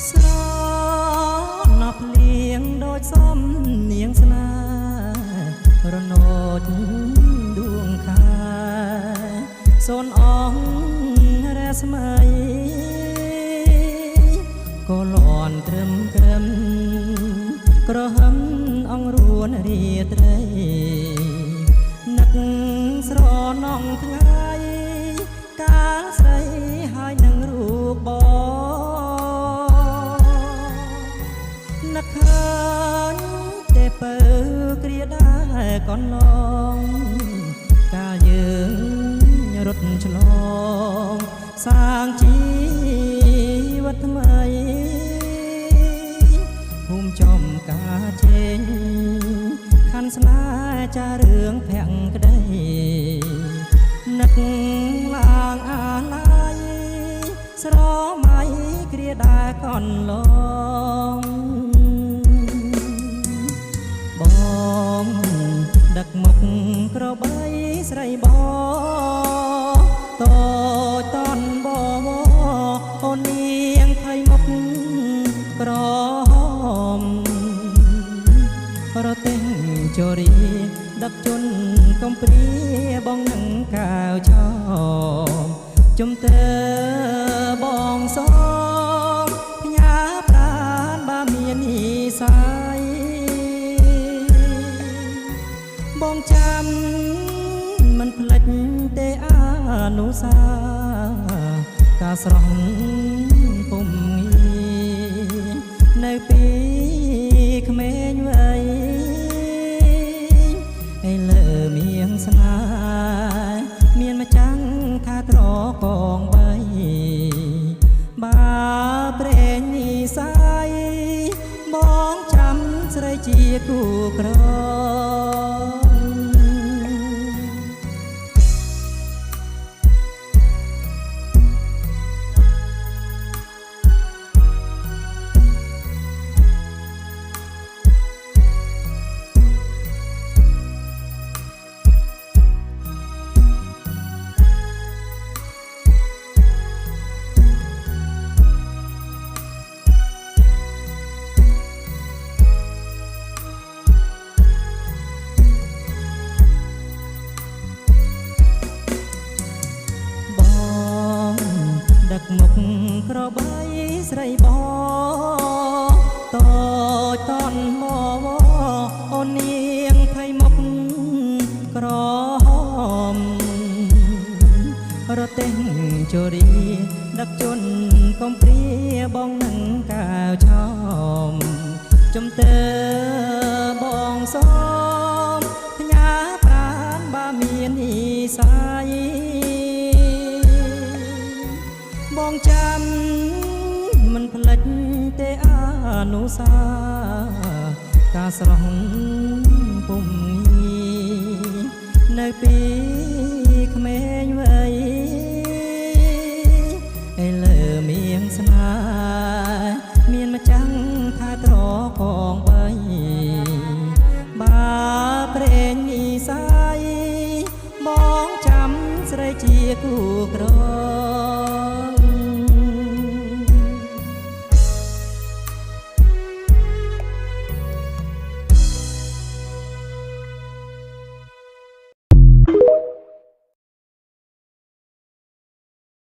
ស្រណប់លៀងដូចសំនាងស្នេហ៍រនោចដួងខាសូនអងរស្មីក៏លន់ត្រឹមក្រហមអងរួនរាត្រីនឹកស្រណងថ្ងៃកាលស្រីហើយនឹងរូបបងនឹកឃើញតែពើគ្រាដែរកន្លងកាលយើងរត់ឆ្លងសាងជីវិតថ្មីភូមិចំការជេងខណ្ឌស្នេហ៍ចារឿងភក្តីនឹកឡើងអាឡ័យស្រមៃគ្រាដែរកន្លងបងដឹកមុខក្របីស្រីបងតូចតនបងអូននាងថៃមុខក្ររទេងជរីដឹកជន់កំព្រាបងនឹងកាវឆោជំទើបងសងផ្ញើប្រានបើមាននិស័យបងចាំមិនភ្លេចទេអានុសាការស្រស់ពុំងានៅពីក្មេងវ័យឯលើមៀងស្នេហ៍មានម្ចាំងថាត្រកងបីបើប្រេងនិស័យបងចាំស្រីជាគូក្រដឹកមុខក្របីស្រីបងតូចតនមកអូននាងថៃមុខក្ររទេងជរីដឹកជន់កំព្រាបងនឹងកាវឆោមជំទើបងសងផ្ញើប្រានបើមាននិស័យបងចាំមិនភ្លេចទេអានុសាការស្រស់ពុំងានៅពីក្មេងវ័យ